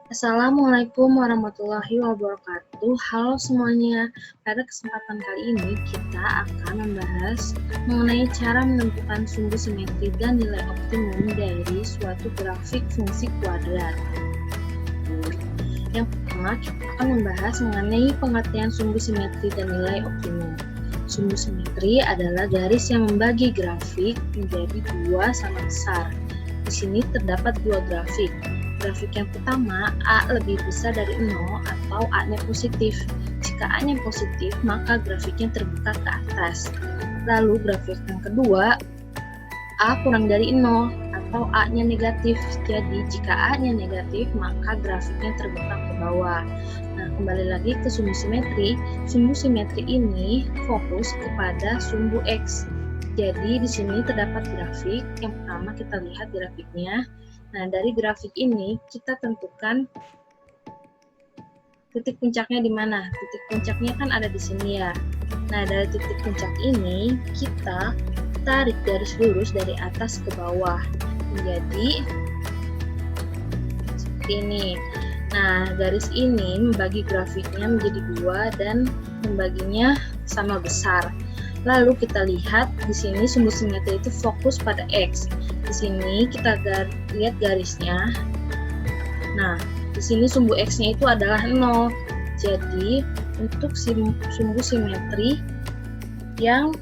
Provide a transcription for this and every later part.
Assalamualaikum warahmatullahi wabarakatuh. Halo semuanya. Pada kesempatan kali ini kita akan membahas mengenai cara menentukan sumbu simetri dan nilai optimum dari suatu grafik fungsi kuadrat. Yang pertama, kita akan membahas mengenai pengertian sumbu simetri dan nilai optimum. Sumbu simetri adalah garis yang membagi grafik menjadi dua sama besar. Di sini terdapat dua grafik. Grafik yang pertama, A lebih besar dari 0 atau A-nya positif. Jika A-nya positif, maka grafiknya terbuka ke atas. Lalu grafik yang kedua, A kurang dari 0 atau A-nya negatif. Jadi jika A-nya negatif, maka grafiknya terbuka ke bawah. Nah, kembali lagi ke sumbu simetri. Sumbu simetri ini fokus kepada sumbu X. Jadi di sini terdapat grafik. Yang pertama kita lihat grafiknya. Nah, dari grafik ini kita tentukan titik puncaknya di mana. Titik puncaknya kan ada di sini ya. Nah, dari titik puncak ini kita tarik garis lurus dari atas ke bawah menjadi seperti ini. Nah, garis ini membagi grafiknya menjadi dua dan membaginya sama besar. Lalu kita lihat di sini sumbu simetri itu fokus pada X. Di sini kita lihat garisnya. Nah, di sini sumbu X-nya itu adalah 0. Jadi, untuk sumbu simetri yang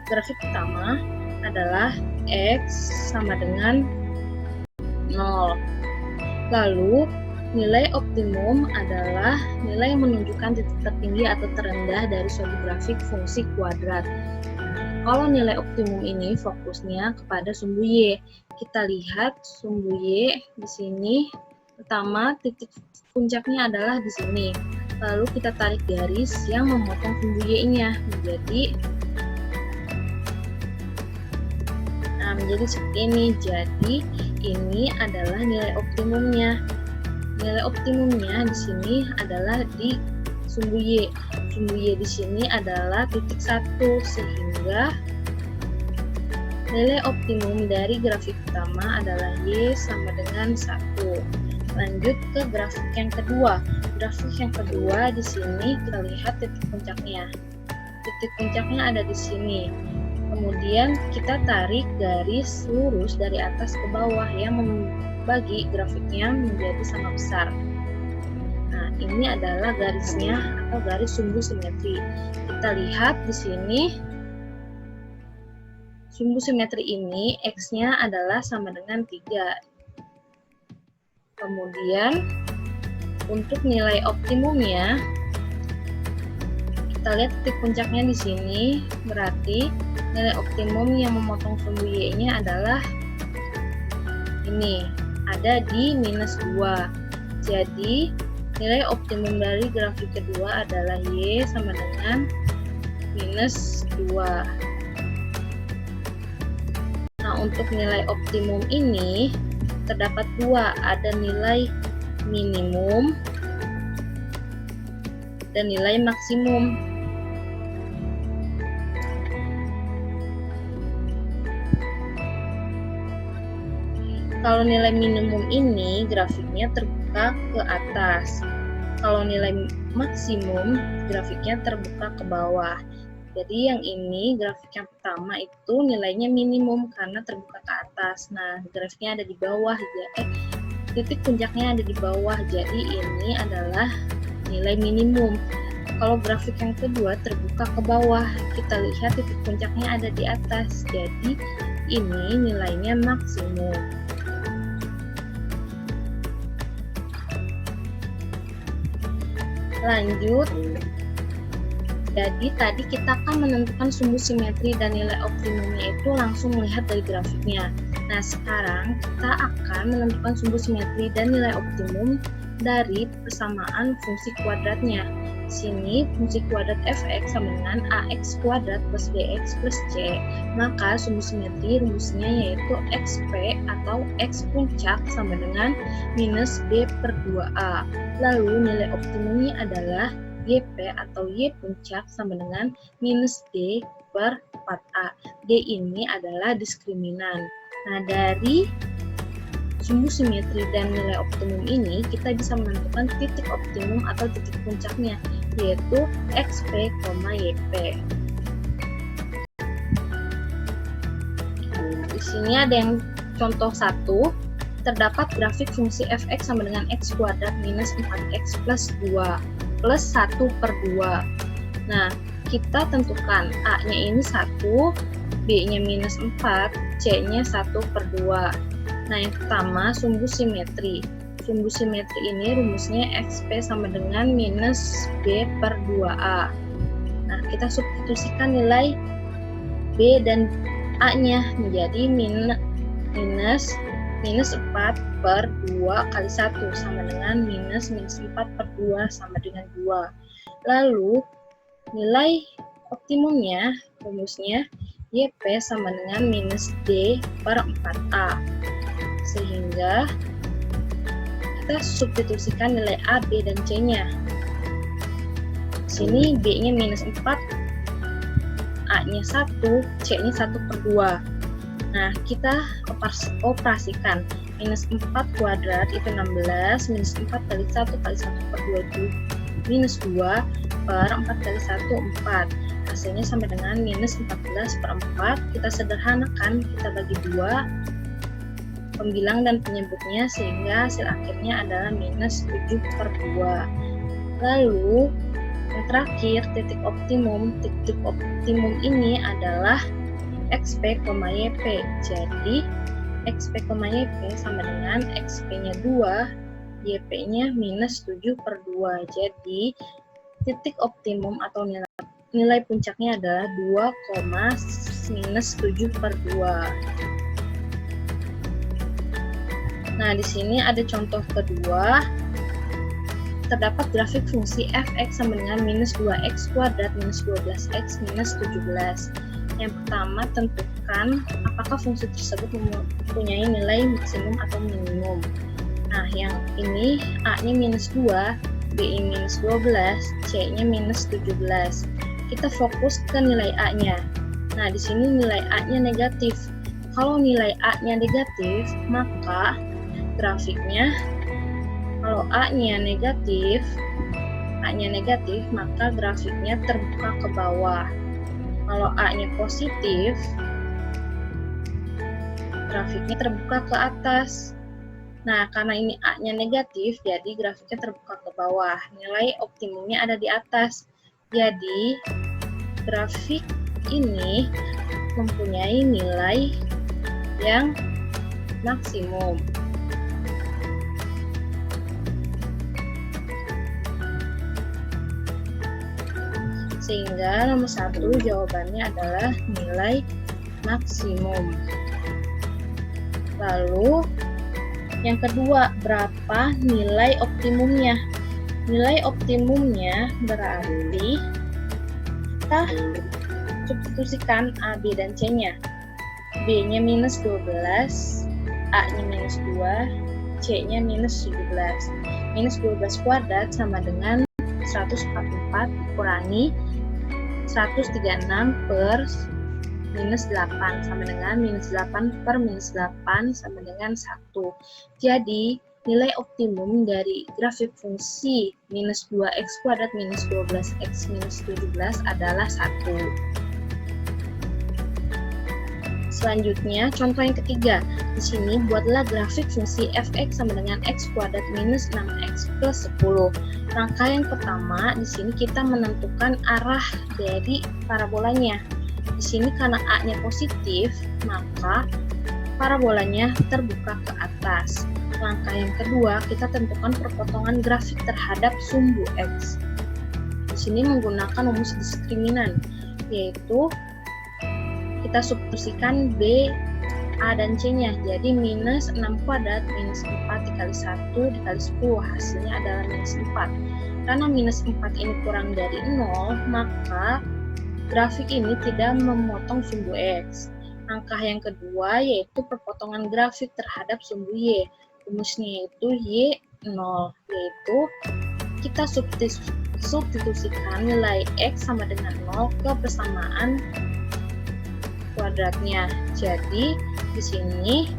grafik pertama adalah X sama dengan 0. Lalu, nilai optimum adalah nilai yang menunjukkan titik tertinggi atau terendah dari suatu grafik fungsi kuadrat. Kalau nilai optimum ini fokusnya kepada sumbu Y. Kita lihat sumbu Y di sini. Pertama, titik puncaknya adalah di sini. Lalu kita tarik garis yang memotong sumbu Y-nya menjadi seperti ini. Jadi ini adalah nilai optimumnya. Nilai optimumnya di sini adalah di sumbu Y. Sumbu Y di sini adalah titik 1, sehingga nilai optimum dari grafik pertama adalah Y sama dengan 1. Lanjut ke grafik yang kedua. Grafik yang kedua di sini kita lihat titik puncaknya. Titik puncaknya ada di sini. Kemudian kita tarik garis lurus dari atas ke bawah yang membagi grafiknya menjadi sama besar. Nah, ini adalah garisnya atau garis sumbu simetri. Kita lihat di sini sumbu simetri ini X-nya adalah sama dengan 3. Kemudian untuk nilai optimumnya kita lihat titik puncaknya di sini, berarti nilai optimum yang memotong sumbu Y-nya adalah ini, ada di -2. Jadi nilai optimum dari grafik kedua adalah Y sama dengan -2. Nah, untuk nilai optimum ini terdapat dua, ada nilai minimum dan nilai maksimum. Kalau nilai minimum ini grafiknya terbuka ke atas. Kalau nilai maksimum grafiknya terbuka ke bawah. Jadi yang ini grafik yang pertama itu nilainya minimum karena terbuka ke atas. Nah, grafiknya ada di bawah titik puncaknya ada di bawah. Jadi ini adalah nilai minimum. Kalau grafik yang kedua terbuka ke bawah, kita lihat titik puncaknya ada di atas. Jadi ini nilainya maksimum. Lanjut. Jadi tadi kita akan menentukan sumbu simetri dan nilai optimumnya itu langsung melihat dari grafiknya. Nah, sekarang kita akan menentukan sumbu simetri dan nilai optimum dari persamaan fungsi kuadratnya. Di sini fungsi kuadrat fx sama dengan ax kuadrat plus bx plus c. Maka sumbu simetri rumusnya yaitu xp atau x puncak sama dengan minus b per 2a. Lalu nilai optimumnya adalah YP atau Y puncak sama dengan minus D per 4A. D ini adalah diskriminan. Nah, dari sumbu simetri dan nilai optimum ini, kita bisa menentukan titik optimum atau titik puncaknya, yaitu XP, YP. Di sini ada yang contoh 1, terdapat grafik fungsi fx sama dengan x kuadrat minus 4x plus 2 plus 1 per 2. Nah, kita tentukan A-nya ini 1, B-nya minus 4, C-nya 1 per 2. Nah, yang pertama, sumbu simetri. Sumbu simetri ini rumusnya XP sama dengan minus B per 2A. Nah, kita substitusikan nilai B dan A-nya menjadi minus 4 per 2 kali 1 sama dengan minus 4 per 2 sama dengan 2. Lalu, nilai optimumnya, rumusnya YP sama dengan minus D per 4A. Sehingga kita substitusikan nilai A, B, dan C-nya. Di sini B-nya minus 4, A-nya 1, C-nya 1 per 2. Nah, kita operasikan. Minus 4 kuadrat itu 16, minus 4 kali 1 kali 1 per 2 itu minus 2 per 4 kali 1, 4. Hasilnya sama dengan minus 14 per 4. Kita sederhanakan, kita bagi 2 pembilang dan penyebutnya, sehingga hasil akhirnya adalah minus 7 per 2. Lalu, yang terakhir, titik optimum. Titik optimum ini adalah XP, YP. Jadi, XP, YP sama dengan XP-nya 2, YP-nya minus 7 per 2. Jadi, titik optimum atau nilai puncaknya adalah 2, minus 7 per 2. Nah, di sini ada contoh kedua. Terdapat grafik fungsi fx sama dengan minus 2x kuadrat minus 12x minus 17. Yang pertama, tentukan apakah fungsi tersebut mempunyai nilai maksimum atau minimum. Nah, yang ini A-nya minus 2, B-nya minus 12, C-nya minus 17. Kita fokus ke nilai A-nya. Nah, di sini nilai A-nya negatif. Kalau nilai A-nya negatif, maka grafiknya, kalau A-nya negatif, maka grafiknya terbuka ke bawah. Kalau A-nya positif, grafiknya terbuka ke atas. Nah, karena ini A-nya negatif, jadi grafiknya terbuka ke bawah. Nilai optimumnya ada di atas. Jadi, grafik ini mempunyai nilai yang maksimum. Sehingga nomor 1 jawabannya adalah nilai maksimum. Lalu yang kedua, berapa nilai optimumnya? Nilai optimumnya berarti kita substitusikan A, B, dan C-nya. B-nya minus 12, A-nya minus 2, C-nya minus 17. Minus 12 kuadrat sama dengan 144 kurangi 136 per minus 8 sama dengan minus 8 per minus 8 sama dengan 1. Jadi, nilai optimum dari grafik fungsi minus 2x kuadrat minus 12x minus 17 adalah 1. Selanjutnya, contoh yang ketiga. Di sini, buatlah grafik fungsi fx sama dengan x kuadrat minus 6x plus 10. Rangkaian pertama, di sini kita menentukan arah dari parabolanya. Di sini karena A-nya positif, maka parabolanya terbuka ke atas. Langkah yang kedua, kita tentukan perpotongan grafik terhadap sumbu X. Di sini menggunakan rumus diskriminan, yaitu kita substitusikan B, A, dan C-nya. Jadi minus 6 kuadrat minus 4 dikali 1 dikali 10. Hasilnya adalah minus 4. Karena minus 4 ini kurang dari 0, maka grafik ini tidak memotong sumbu X. Langkah yang kedua yaitu perpotongan grafik terhadap sumbu Y. Rumusnya yaitu Y0, yaitu kita substitusikan nilai X sama dengan 0 ke persamaan kuadratnya. Jadi di sini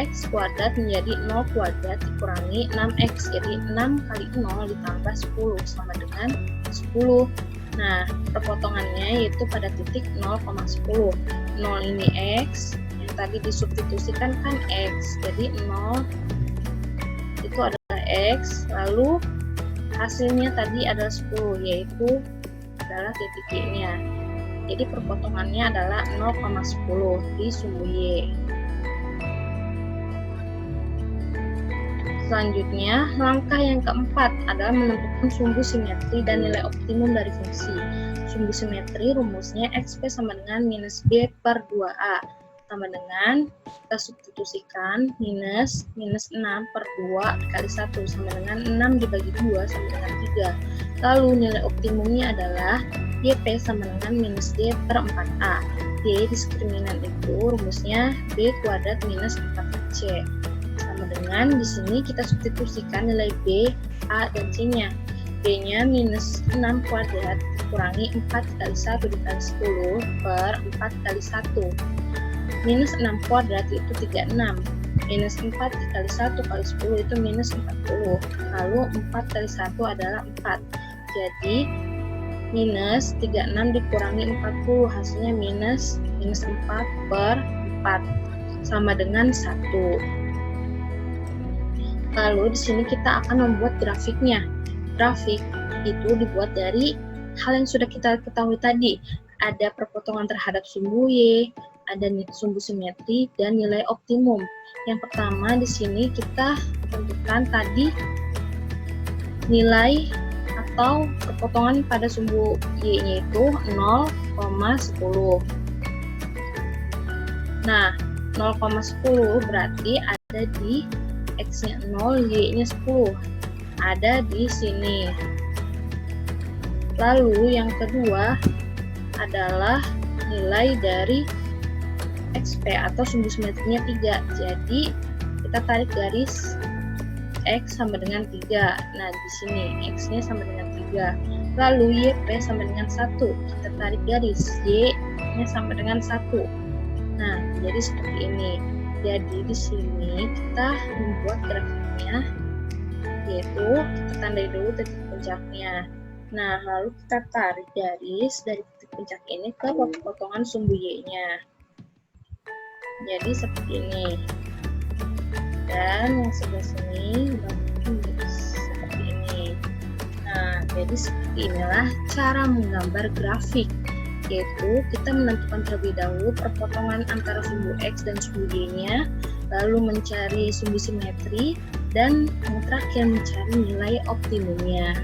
X kuadrat menjadi 0 kuadrat dikurangi 6X. Jadi 6 kali 0 ditambah 10 sama dengan 10. Nah, perpotongannya yaitu pada titik 0,10. 0 ini X, yang tadi disubstitusikan kan X. Jadi 0 itu adalah X, lalu hasilnya tadi adalah 10, yaitu adalah titik Y-nya. Jadi perpotongannya adalah 0,10 di sumbu Y. Selanjutnya, langkah yang keempat adalah menentukan sumbu simetri dan nilai optimum dari fungsi. Sumbu simetri rumusnya XP sama dengan minus B per 2A. Sama dengan, kita substitusikan minus 6 per 2 dikali 1 sama dengan 6 dibagi 2 sama dengan 3. Lalu nilai optimumnya adalah YP sama dengan minus D per 4A. D diskriminan itu rumusnya B kuadrat minus 4C. Sama dengan di sini kita substitusikan nilai B, A, dan C-nya. B-nya minus 6 kuadrat dikurangi 4 dikali 1 dikali 10 per 4 kali 1. Minus 6 kuadrat itu 36. Minus 4 dikali 1 kali 10 itu minus 40. Lalu 4 kali 1 adalah 4. Jadi minus 36 dikurangi 40 hasilnya minus 4 per 4 sama dengan 1. Lalu di sini kita akan membuat grafiknya. Grafik itu dibuat dari hal yang sudah kita ketahui tadi. Ada perpotongan terhadap sumbu Y, ada sumbu simetri, dan nilai optimum. Yang pertama di sini kita tentukan tadi nilai atau perpotongan pada sumbu Y-nya itu 0,10. Nah, 0,10 berarti ada di X-nya 0, Y-nya 10. Ada di sini. Lalu yang kedua adalah nilai dari XP atau sumbu simetrinya 3. Jadi kita tarik garis X sama dengan 3. Nah, di sini X-nya sama dengan 3. Lalu YP sama dengan 1. Kita tarik garis Y-nya sama dengan 1. Nah, jadi seperti ini. Jadi di sini kita membuat grafiknya, yaitu kita tandai dulu titik puncaknya. Nah, lalu kita tarik garis dari titik puncak ini ke potongan sumbu Y-nya. Jadi seperti ini. Dan yang sebelah sini menjadi seperti ini. Nah, jadi seperti inilah cara menggambar grafik. Yaitu kita menentukan terlebih dahulu perpotongan antara sumbu X dan sumbu Y-nya, lalu mencari sumbu simetri, dan yang terakhir mencari nilai optimumnya.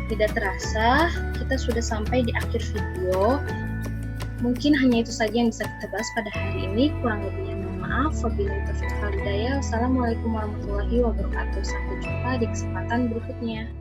Tidak terasa, kita sudah sampai di akhir video. Mungkin hanya itu saja yang bisa kita bahas pada hari ini. Kurang lebihnya mohon maaf. Wabillahi taufiq wal hidayah. Wassalamualaikum warahmatullahi wabarakatuh. Sampai jumpa di kesempatan berikutnya.